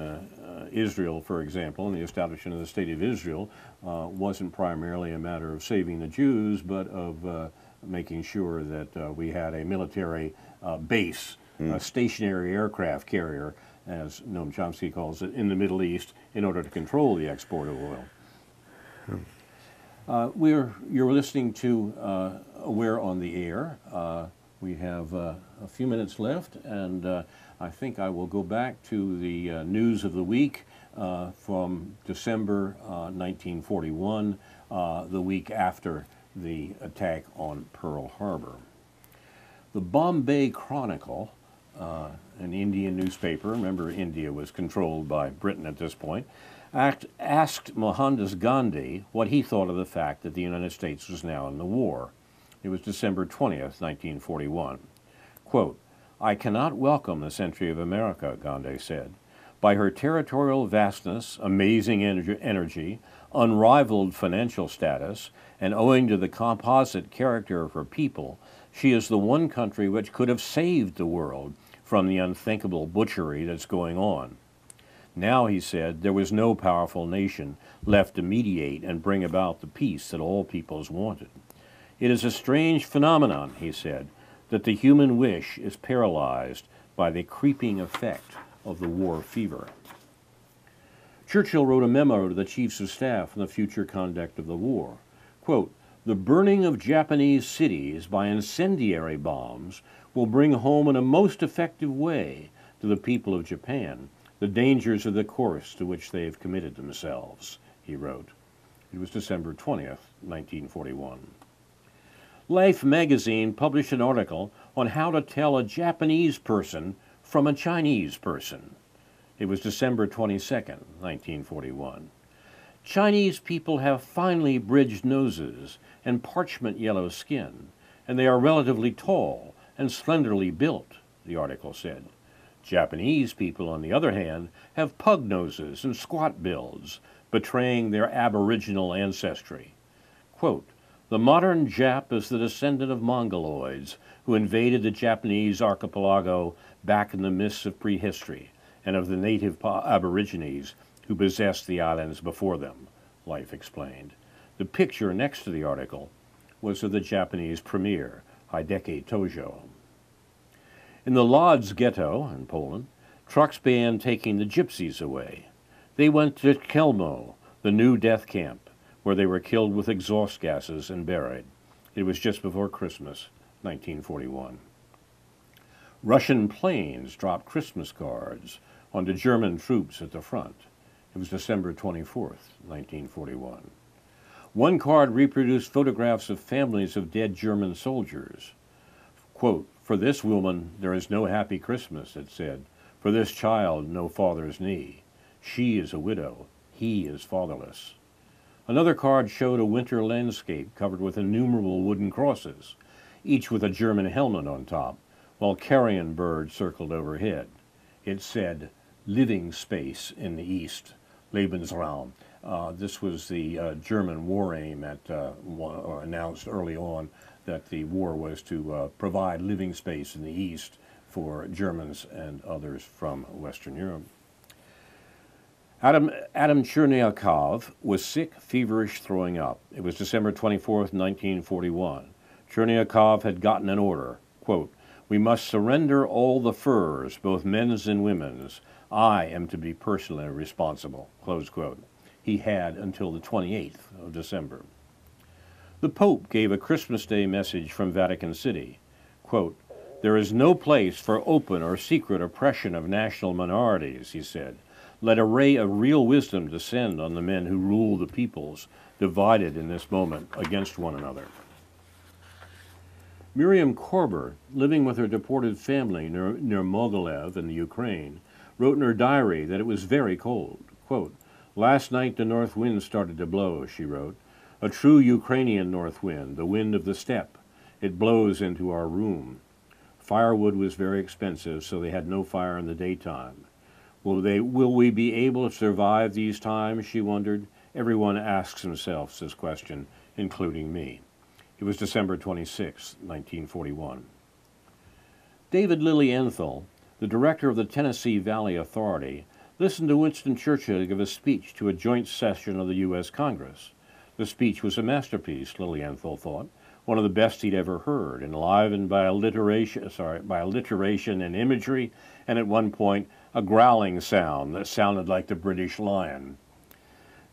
Israel, for example, and the establishment of the State of Israel wasn't primarily a matter of saving the Jews, but of making sure that we had a military base, a stationary aircraft carrier, as Noam Chomsky calls it, in the Middle East in order to control the export of oil. You're listening to Aware on the Air. We have a few minutes left, and I think I will go back to the news of the week from December 1941, the week after the attack on Pearl Harbor. The Bombay Chronicle, an Indian newspaper, remember India was controlled by Britain at this point, asked Mohandas Gandhi what he thought of the fact that the United States was now in the war. It was December 20th, 1941. Quote, "I cannot welcome this entry of America," Gandhi said. "By her territorial vastness, amazing energy, unrivaled financial status, and owing to the composite character of her people, she is the one country which could have saved the world from the unthinkable butchery that's going on." Now, he said, there was no powerful nation left to mediate and bring about the peace that all peoples wanted. "It is a strange phenomenon," he said, "that the human wish is paralyzed by the creeping effect of the war fever." Churchill wrote a memo to the chiefs of staff on the future conduct of the war. Quote, "The burning of Japanese cities by incendiary bombs will bring home in a most effective way to the people of Japan the dangers of the course to which they have committed themselves, he wrote. It was December 20th, 1941. Life magazine published an article on how to tell a Japanese person from a Chinese person. It was December 22nd, 1941. Chinese people have finely bridged noses and parchment yellow skin, and they are relatively tall and slenderly built, the article said. Japanese people, on the other hand, have pug noses and squat builds, betraying their aboriginal ancestry. Quote, the modern Jap is the descendant of Mongoloids who invaded the Japanese archipelago back in the mists of prehistory, and of the native aborigines who possessed the islands before them, Life explained. The picture next to the article was of the Japanese premier, Hideki Tojo. In the Lodz ghetto in Poland, trucks began taking the gypsies away. They went to Kelmo, the new death camp, where they were killed with exhaust gases and buried. It was just before Christmas, 1941. Russian planes dropped Christmas cards onto German troops at the front. It was December 24th, 1941. One card reproduced photographs of families of dead German soldiers. Quote, for this woman there is no happy Christmas, it said. For this child no father's knee. She is a widow. He is fatherless. Another card showed a winter landscape covered with innumerable wooden crosses, each with a German helmet on top, while carrion birds circled overhead. It said, living space in the east, Lebensraum. This was the German war aim at, announced early on that the war was to provide living space in the east for Germans and others from Western Europe. Adam Chernyakov was sick, feverish, throwing up. It was December 24th, 1941. Chernyakov had gotten an order, quote, we must surrender all the furs, both men's and women's. I am to be personally responsible, close quote. He had until the 28th of December. The Pope gave a Christmas Day message from Vatican City, quote, there is no place for open or secret oppression of national minorities, he said. Let a ray of real wisdom descend on the men who rule the peoples, divided in this moment against one another. Miriam Korber, living with her deported family near Mogilev in the Ukraine, wrote in her diary that it was very cold. Quote, last night the north wind started to blow, she wrote. A true Ukrainian north wind, the wind of the steppe. It blows into our room. Firewood was very expensive, so they had no fire in the daytime. Will we be able to survive these times, she wondered. Everyone asks himself this question, including me. It was December 26, 1941. David Lilienthal, the director of the Tennessee Valley Authority, listened to Winston Churchill give a speech to a joint session of the U.S. Congress. The speech was a masterpiece, Lilienthal thought, one of the best he'd ever heard, enlivened by alliteration and imagery, and at one point a growling sound that sounded like the British lion.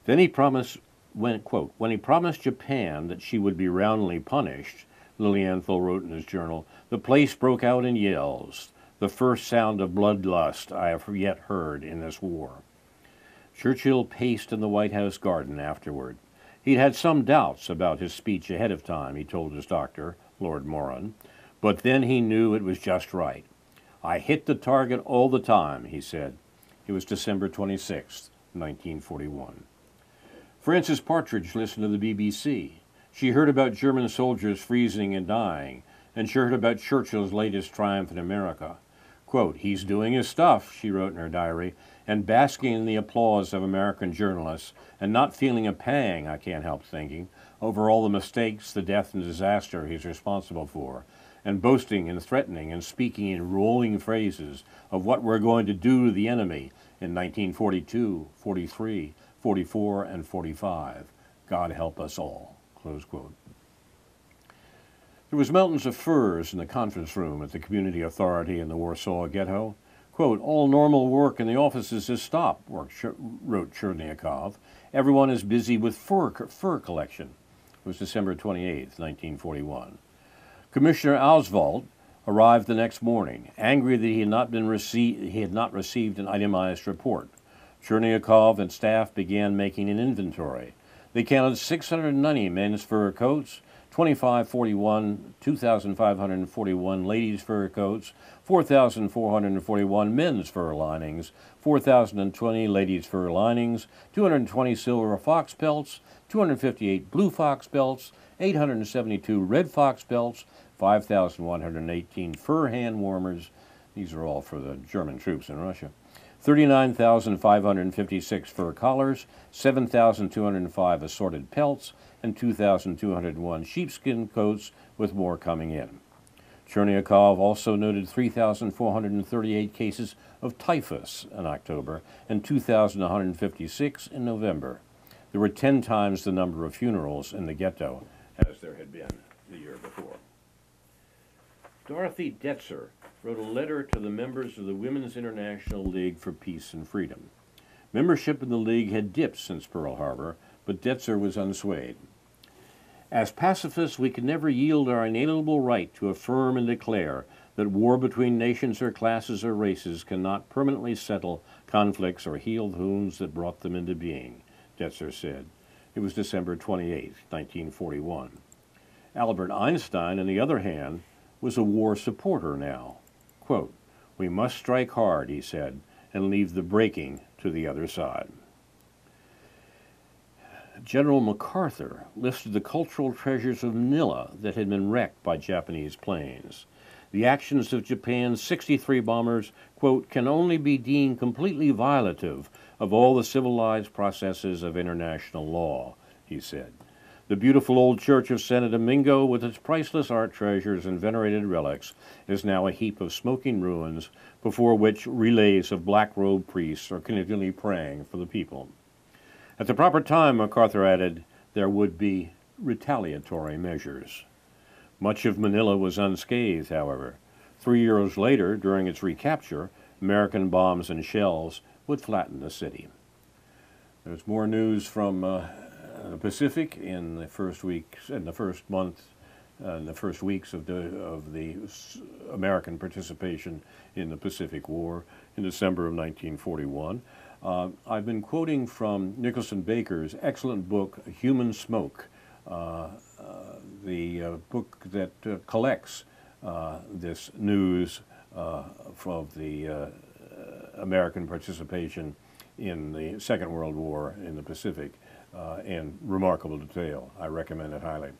Then he promised, when he promised Japan that she would be roundly punished, Lilienthal wrote in his journal, the place broke out in yells, the first sound of bloodlust I have yet heard in this war. Churchill paced in the White House garden afterward. He'd had some doubts about his speech ahead of time, he told his doctor, Lord Moran, but then he knew it was just right. I hit the target all the time, he said. It was December 26, 1941. Frances Partridge listened to the BBC. She heard about German soldiers freezing and dying, and she heard about Churchill's latest triumph in America. Quote, he's doing his stuff, she wrote in her diary, and basking in the applause of American journalists, and not feeling a pang, I can't help thinking, over all the mistakes, the death and disaster he's responsible for, and boasting and threatening and speaking in rolling phrases of what we're going to do to the enemy in 1942, 43, 44, and 45. God help us all, close quote. There was mountains of furs in the conference room at the Community Authority in the Warsaw Ghetto. Quote, all normal work in the offices has stopped, wrote Chernyakov. Everyone is busy with fur collection. It was December 28, 1941. Commissioner Oswald arrived the next morning, angry that he had not received an itemized report. Chernyakov and staff began making an inventory. They counted 690 men's fur coats, 2,541 ladies' fur coats, 4,441 men's fur linings, 4,020 ladies' fur linings, 220 silver fox pelts, 258 blue fox pelts, 872 red fox pelts, 5,118 fur hand warmers. These are all for the German troops in Russia. 39,556 fur collars, 7,205 assorted pelts, and 2,201 sheepskin coats, with more coming in. Chernyakov also noted 3,438 cases of typhus in October and 2,156 in November. There were 10 times the number of funerals in the ghetto as there had been the year before. Dorothy Detzer wrote a letter to the members of the Women's International League for Peace and Freedom. Membership in the League had dipped since Pearl Harbor, but Detzer was unswayed. As pacifists, we can never yield our inalienable right to affirm and declare that war between nations or classes or races cannot permanently settle conflicts or heal the wounds that brought them into being, Detzer said. It was December 28, 1941. Albert Einstein, on the other hand, was a war supporter now. Quote, "We must strike hard," he said, "and leave the breaking to the other side." General MacArthur listed the cultural treasures of Manila that had been wrecked by Japanese planes. The actions of Japan's 63 bombers, quote, "can only be deemed completely violative of all the civilized processes of international law," he said. The beautiful old church of Santo Domingo, with its priceless art treasures and venerated relics, is now a heap of smoking ruins before which relays of black-robed priests are continually praying for the people. At the proper time, MacArthur added, there would be retaliatory measures. Much of Manila was unscathed, however. 3 years later, during its recapture, American bombs and shells would flatten the city. There's more news from the Pacific in the first weeks of the American participation in the Pacific War in December of 1941. I've been quoting from Nicholson Baker's excellent book, Human Smoke, the book that collects this news of the American participation in the Second World War in the Pacific in remarkable detail. I recommend it highly.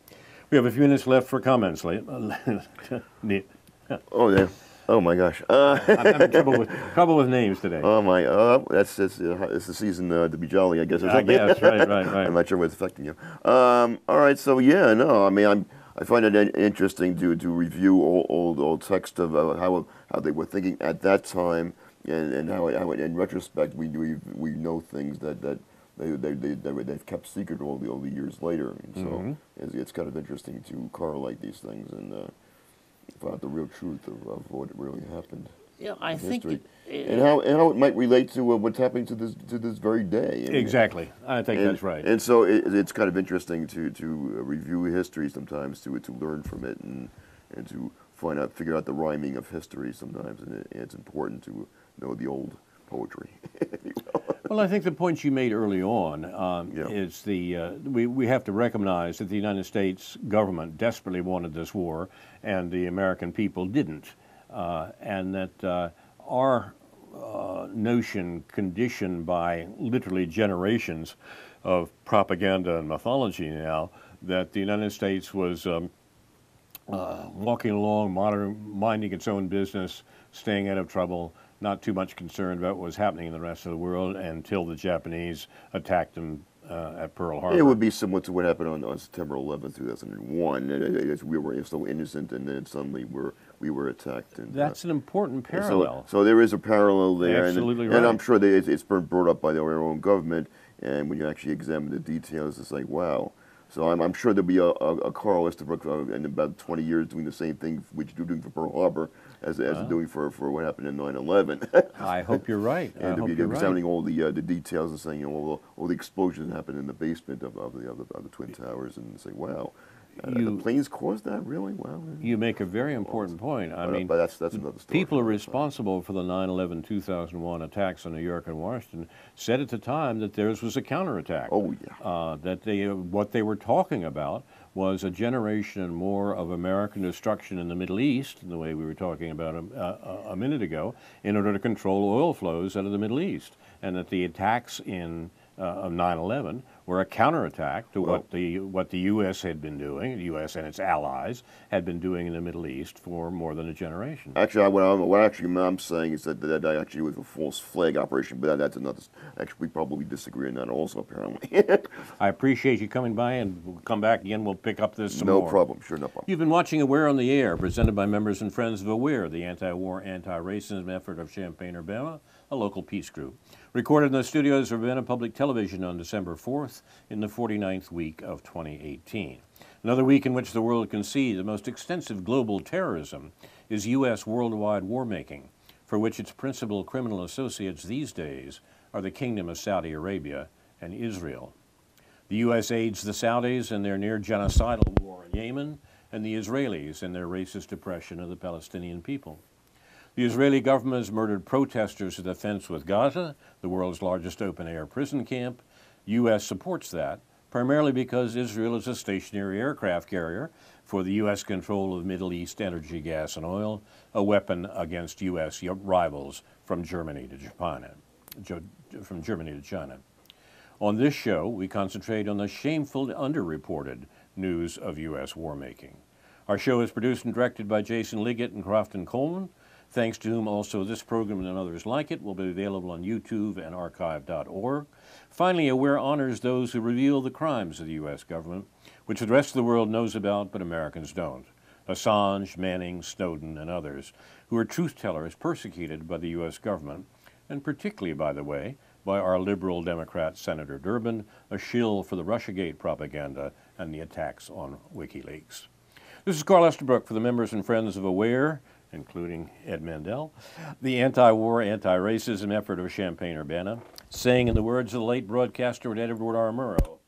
We have a few minutes left for comments. Oh, yeah. Oh my gosh! I'm having trouble with names today. Oh my! It's the season to be jolly, I guess. Or I something. guess, right. I'm not sure what's affecting you. All right, so yeah, no, I mean, I find it interesting to review old text of how they were thinking at that time, and how in retrospect we know things that they've kept secret all the years later. And so it's kind of interesting to correlate these things and find out the real truth of what really happened. Yeah, I think and how it might relate to what's happening to this very day. Exactly, I think that's right. And so it's kind of interesting to review history sometimes to learn from it and to figure out the rhyming of history sometimes, and it's important to know the old poetry. If you will. Well, I think the point you made early on is we have to recognize that the United States government desperately wanted this war, and the American people didn't, and that our notion, conditioned by literally generations of propaganda and mythology now, that the United States was walking along, minding its own business, staying out of trouble, not too much concerned about what was happening in the rest of the world until the Japanese attacked them at Pearl Harbor. It would be similar to what happened on September 11th, 2001. We were so innocent, and then suddenly we were attacked. And, that's an important parallel. So there is a parallel there. Absolutely and, right. And I'm sure that it's been brought up by our own government, and when you actually examine the details, it's like, wow. So I'm sure there'll be a Carl Estabrook in about 20 years doing the same thing which you're doing for Pearl Harbor as they're doing for what happened in 9/11. I hope you're right. And to be examining all the details and saying, all the explosions that happened in the basement of the Twin Towers, and say, wow. The planes caused that, really? Wow. You make a very important point. I mean, but that's another story. People are responsible for the 9/11/2001 attacks on New York and Washington said at the time that theirs was a counterattack. Oh, yeah. That what they were talking about was a generation and more of American destruction in the Middle East, the way we were talking about a minute ago, in order to control oil flows out of the Middle East, and that the attacks of 9/11 were a counterattack to what the U.S. had been doing, the U.S. and its allies had been doing in the Middle East for more than a generation. Actually, what I'm saying is that actually was a false flag operation, but that's another. Actually, we probably disagree on that also, apparently. I appreciate you coming by, and we'll come back again. We'll pick up this some more. No problem. Sure, no problem. You've been watching Aware on the Air, presented by members and friends of Aware, the anti-war, anti-racism effort of Champaign-Urbana, a local peace group. Recorded in the studios of Urbana Public Television on December 4th in the 49th week of 2018. Another week in which the world can see the most extensive global terrorism is U.S. worldwide war-making, for which its principal criminal associates these days are the Kingdom of Saudi Arabia and Israel. The U.S. aids the Saudis in their near-genocidal war in Yemen, and the Israelis in their racist oppression of the Palestinian people. The Israeli government has murdered protesters at the fence with Gaza, the world's largest open-air prison camp. U.S. supports that, primarily because Israel is a stationary aircraft carrier for the U.S. control of Middle East energy, gas, and oil, a weapon against U.S. rivals from Germany to China. On this show, we concentrate on the shameful, underreported news of U.S. war-making. Our show is produced and directed by Jason Liggett and Crofton Coleman, thanks to whom also this program and others like it will be available on YouTube and archive.org. Finally, Aware honors those who reveal the crimes of the U.S. government, which the rest of the world knows about but Americans don't. Assange, Manning, Snowden, and others, who are truth-tellers persecuted by the U.S. government, and particularly, by the way, by our liberal Democrat Senator Durbin, a shill for the Russiagate propaganda and the attacks on WikiLeaks. This is Carl Estabrook for the members and friends of Aware, including Ed Mandel, the anti-war, anti-racism effort of Champaign-Urbana, saying in the words of the late broadcaster Edward R. Murrow,